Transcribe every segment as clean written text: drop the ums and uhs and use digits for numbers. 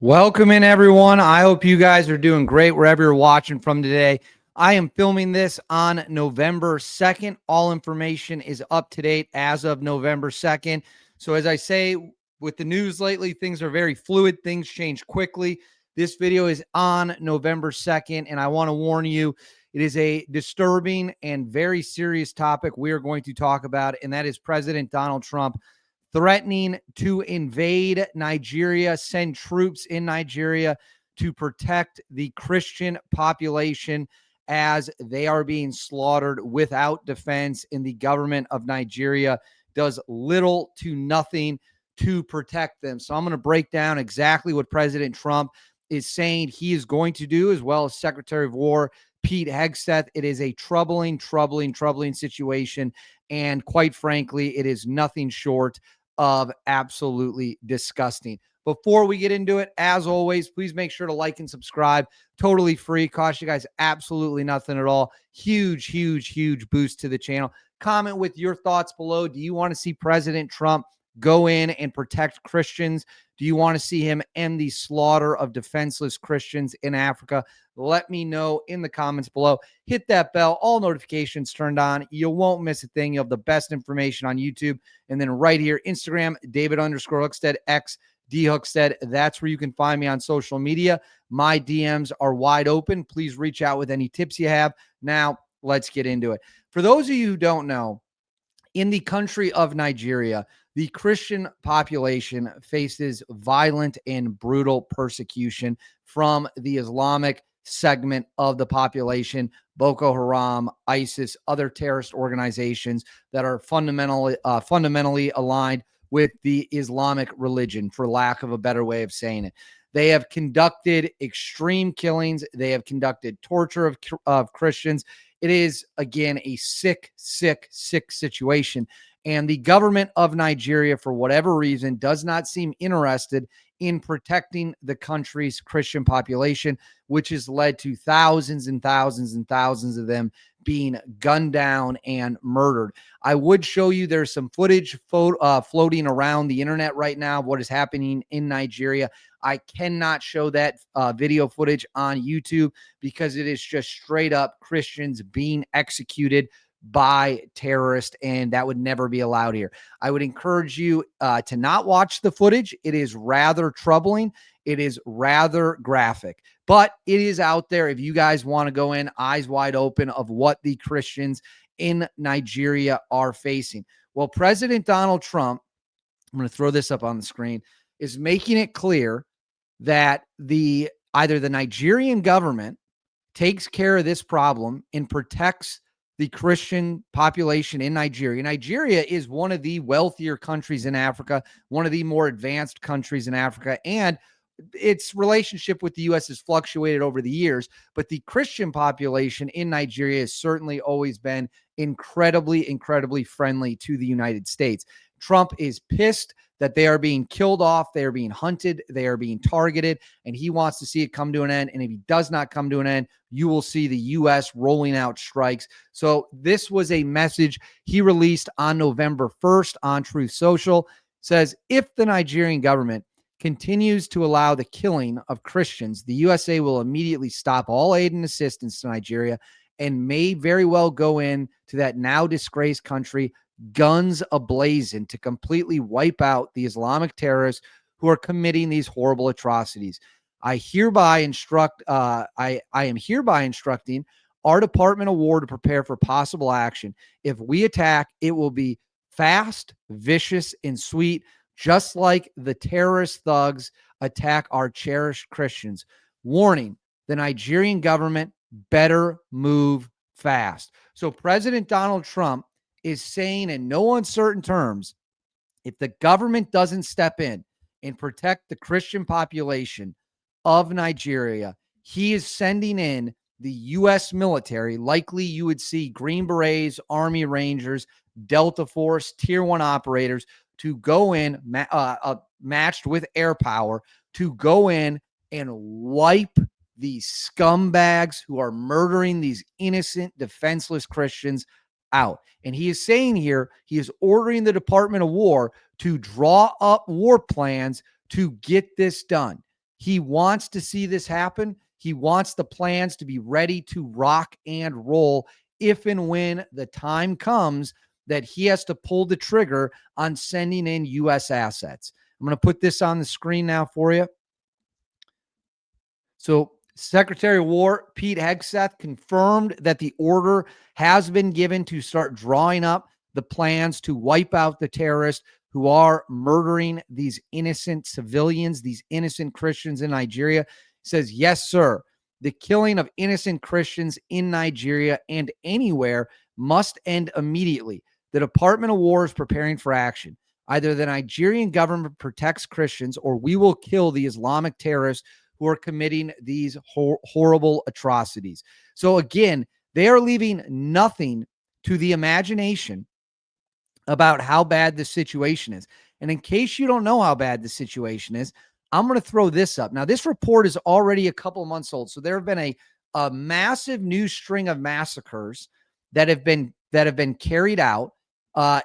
Welcome in, everyone. I hope you guys are doing great wherever you're watching from today. I am filming this on November 2nd. All information is up to date as of November 2nd. So as I say, with the news lately, things are very fluid. Things change quickly. This video is on November 2nd, and I want to warn you, it is a disturbing and very serious topic we are going to talk about, and that is President Donald Trump threatening to invade Nigeria, send troops in Nigeria to protect the Christian population as they are being slaughtered without defense. And the government of Nigeria does little to nothing to protect them. So I'm going to break down exactly what President Trump is saying he is going to do, as well as Secretary of War Pete Hegseth. It is a troubling situation. And quite frankly, it is nothing short of absolutely disgusting. Before we get into it, as always, please make sure to like and subscribe. Totally free. Cost you guys absolutely nothing at all. Huge boost to the channel. Comment with your thoughts below. Do you want to see President Trump go in and protect Christians? Do you want to see him end the slaughter of defenseless Christians in Africa? Let me know in the comments below. Hit that bell, all notifications turned on. You won't miss a thing. You have the best information on YouTube. And then right here, Instagram, David_Hookstead, X, D Hookstead. That's where you can find me on social media. My DMs are wide open. Please reach out with any tips you have. Now, let's get into it. For those of you who don't know, in the country of Nigeria, the Christian population faces violent and brutal persecution from the Islamic segment of the population, Boko Haram, ISIS, other terrorist organizations that are fundamentally aligned with the Islamic religion, for lack of a better way of saying it. They have conducted extreme killings. They have conducted torture of Christians. It is, again, a sick situation. And the government of Nigeria, for whatever reason, does not seem interested in protecting the country's Christian population, which has led to thousands and thousands and thousands of them being gunned down and murdered. I would show you there's some footage floating around the internet right now of what is happening in Nigeria. I cannot show that video footage on YouTube because it is just straight up Christians being executed by terrorists, and that would never be allowed here. I would encourage you to not watch the footage. It is rather troubling. It is rather graphic, but it is out there if you guys want to go in eyes wide open of what the Christians in Nigeria are facing. Well, President Donald Trump, I'm going to throw this up on the screen, is making it clear that either the Nigerian government takes care of this problem and protects the Christian population in Nigeria. Nigeria is one of the wealthier countries in Africa, one of the more advanced countries in Africa, and its relationship with the U.S. has fluctuated over the years, but the Christian population in Nigeria has certainly always been incredibly friendly to the United States. Trump is pissed that they are being killed off, they are being hunted, they are being targeted, and he wants to see it come to an end. And if he does not come to an end, you will see the U.S. rolling out strikes. So this was a message he released on November 1st on Truth Social. It says, if the Nigerian government continues to allow the killing of Christians, the USA will immediately stop all aid and assistance to Nigeria and may very well go in to that now disgraced country, guns ablazing, to completely wipe out the Islamic terrorists who are committing these horrible atrocities. I am hereby instructing our Department of War to prepare for possible action. If we attack, it will be fast, vicious, and sweet, just like the terrorist thugs attack our cherished Christians. Warning, the Nigerian government better move fast. So President Donald Trump is saying in no uncertain terms, if the government doesn't step in and protect the Christian population of Nigeria, he is sending in the U.S. military. Likely you would see Green Berets, Army Rangers, Delta Force, Tier 1 operators to go in, matched with air power, to go in and wipe these scumbags who are murdering these innocent, defenseless Christians out. And he is saying here, he is ordering the Department of War to draw up war plans to get this done. He wants to see this happen. He wants the plans to be ready to rock and roll if and when the time comes that he has to pull the trigger on sending in U.S. assets. I'm going to put this on the screen now for you. So Secretary of War Pete Hegseth confirmed that the order has been given to start drawing up the plans to wipe out the terrorists who are murdering these innocent civilians, these innocent Christians in Nigeria. He says, yes, sir. The killing of innocent Christians in Nigeria and anywhere must end immediately. The Department of War is preparing for action. Either the Nigerian government protects Christians or we will kill the Islamic terrorists who are committing these horrible atrocities. So again, they are leaving nothing to the imagination about how bad the situation is. And in case you don't know how bad the situation is, I'm going to throw this up. Now, this report is already a couple months old. So there have been a massive new string of massacres that have been carried out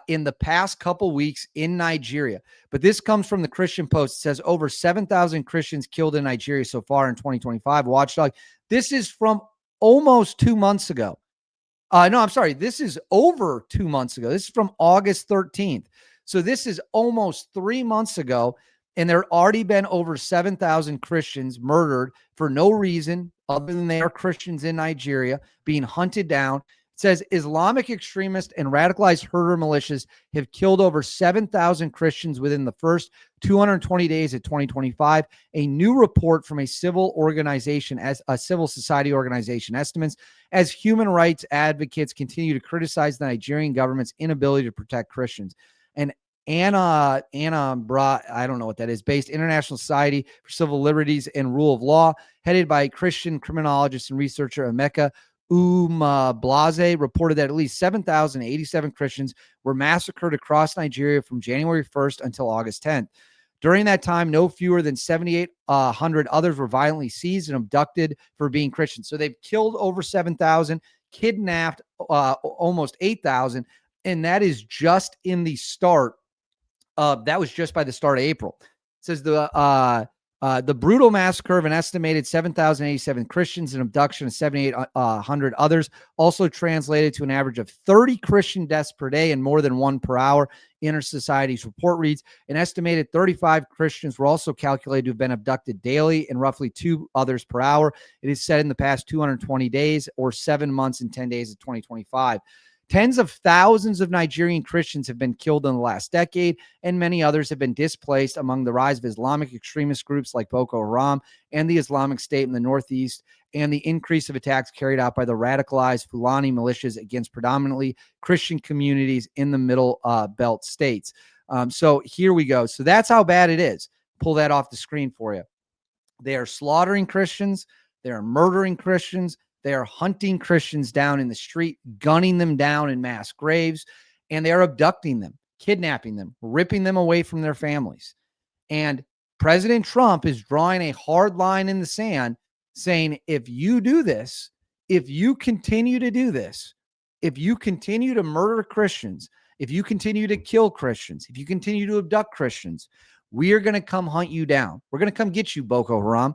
in the past couple weeks in Nigeria. But this comes from the Christian Post. It says over 7,000 Christians killed in Nigeria so far in 2025. Watchdog. This is from almost 2 months ago. No, I'm sorry. This is over 2 months ago. This is from August 13th. So this is almost 3 months ago. And there had already been over 7,000 Christians murdered for no reason other than they are Christians in Nigeria being hunted down. It says Islamic extremists and radicalized herder militias have killed over 7,000 Christians within the first 220 days of 2025. A new report from a civil organization, as a civil society organization, estimates as human rights advocates continue to criticize the Nigerian government's inability to protect Christians. And Anna I don't know what that is, based International Society for Civil Liberties and Rule of Law, headed by Christian criminologist and researcher Emeka Blase, reported that at least 7,087 Christians were massacred across Nigeria from January 1st until August 10th. During that time, no fewer than 7,800 others were violently seized and abducted for being Christians. So they've killed over 7,000, kidnapped almost 8,000, and that is just in the start. That was just by the start of April. It says the brutal massacre of an estimated 7,087 Christians and abduction of 7,800 others also translated to an average of 30 Christian deaths per day and more than one per hour. Inter-Society's report reads, an estimated 35 Christians were also calculated to have been abducted daily and roughly 2 others per hour. It is said in the past 220 days or 7 months and 10 days of 2025. Tens of thousands of Nigerian Christians have been killed in the last decade, and many others have been displaced among the rise of Islamic extremist groups like Boko Haram and the Islamic State in the Northeast, and the increase of attacks carried out by the radicalized Fulani militias against predominantly Christian communities in the Middle Belt states. So here we go. So that's how bad it is. Pull that off the screen for you. They are slaughtering Christians. They are murdering Christians. They are hunting Christians down in the street, gunning them down in mass graves, and they are abducting them, kidnapping them, ripping them away from their families. And President Trump is drawing a hard line in the sand, saying, if you do this, if you continue to do this, if you continue to murder Christians, if you continue to kill Christians, if you continue to abduct Christians, we are going to come hunt you down. We're going to come get you, Boko Haram.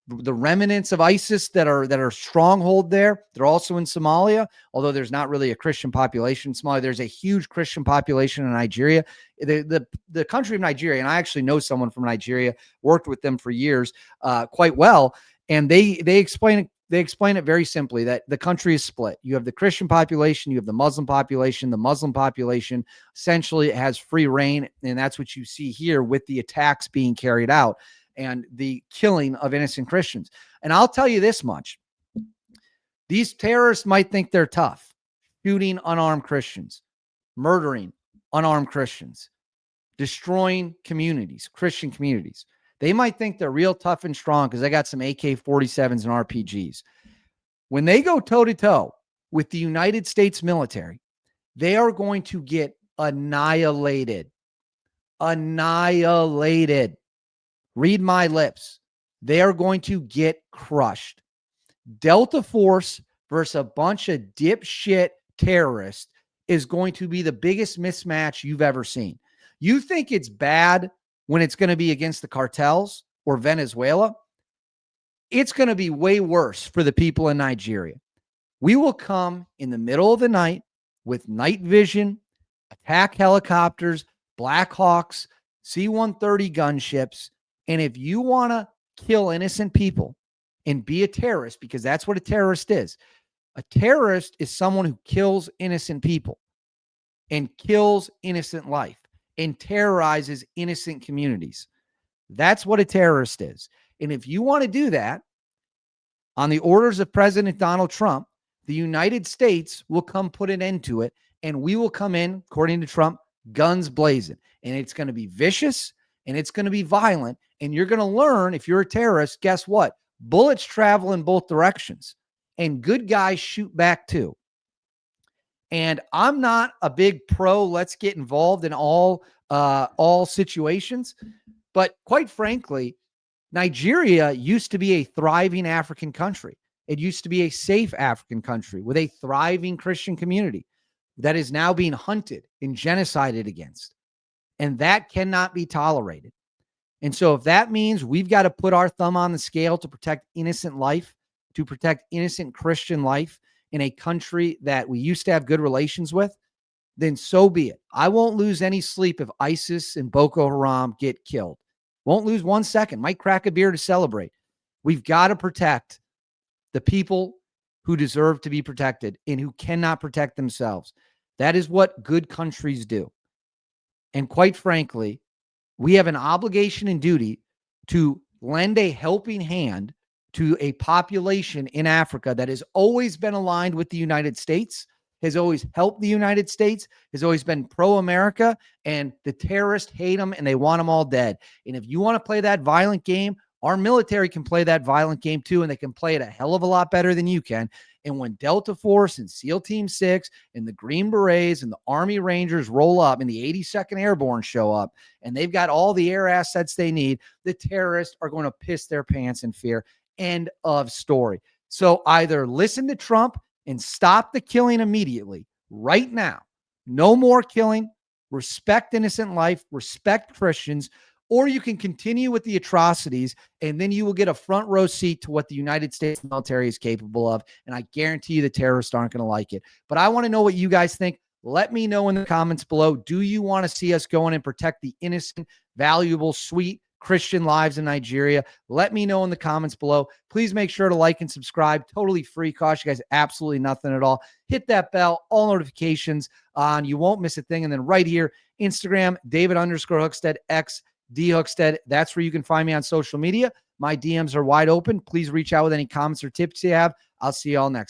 The remnants of ISIS that are stronghold there. They're also in Somalia, although there's not really a Christian population in Somalia. There's a huge Christian population in Nigeria. The country of Nigeria, and I actually know someone from Nigeria, worked with them for years, quite well, and they explain it very simply that the country is split. You have the Christian population, you have the Muslim population. The Muslim population essentially has free reign, and that's what you see here with the attacks being carried out and the killing of innocent Christians. And I'll tell you this much. These terrorists might think they're tough, shooting unarmed Christians, murdering unarmed Christians, destroying communities, Christian communities. They might think they're real tough and strong because they got some AK-47s and RPGs. When they go toe-to-toe with the United States military, they are going to get annihilated. Annihilated. Read my lips. They are going to get crushed. Delta Force versus a bunch of dipshit terrorists is going to be the biggest mismatch you've ever seen. You think it's bad when it's going to be against the cartels or Venezuela? it's going to be way worse for the people in Nigeria. We will come in the middle of the night with night vision, attack helicopters, Black Hawks, C-130 gunships. And if you want to kill innocent people and be a terrorist, because that's what a terrorist is someone who kills innocent people and kills innocent life and terrorizes innocent communities. That's what a terrorist is. And if you want to do that, on the orders of President Donald Trump, the United States will come put an end to it, and we will come in, according to Trump, guns blazing. And it's going to be vicious, and it's going to be violent, and you're going to learn, if you're a terrorist, guess what? Bullets travel in both directions, and good guys shoot back too. And I'm not a big pro, let's get involved in all situations, but quite frankly, Nigeria used to be a thriving African country. It used to be a safe African country with a thriving Christian community that is now being hunted and genocided against. And that cannot be tolerated. And so if that means we've got to put our thumb on the scale to protect innocent life, to protect innocent Christian life in a country that we used to have good relations with, then so be it. I won't lose any sleep if ISIS and Boko Haram get killed. Won't lose 1 second. Might crack a beer to celebrate. We've got to protect the people who deserve to be protected and who cannot protect themselves. That is what good countries do. And quite frankly, we have an obligation and duty to lend a helping hand to a population in Africa that has always been aligned with the United States, has always helped the United States, has always been pro-America, and the terrorists hate them and they want them all dead. And if you want to play that violent game, our military can play that violent game too, and they can play it a hell of a lot better than you can. And when Delta Force and SEAL Team 6 and the Green Berets and the Army Rangers roll up and the 82nd Airborne show up and they've got all the air assets they need, the terrorists are going to piss their pants in fear. End of story. So either listen to Trump and stop the killing immediately, right now. No more killing. Respect innocent life. Respect Christians. Or you can continue with the atrocities, and then you will get a front row seat to what the United States military is capable of. And I guarantee you the terrorists aren't going to like it. But I want to know what you guys think. Let me know in the comments below. Do you want to see us go in and protect the innocent, valuable, sweet Christian lives in Nigeria? Let me know in the comments below. Please make sure to like and subscribe. Totally free. Cost you guys absolutely nothing at all. Hit that bell, all notifications on. You won't miss a thing. And then right here, Instagram, David_Hookstead, X, D Hookstead. That's where you can find me on social media. My DMs are wide open. Please reach out with any comments or tips you have. I'll see you all next time.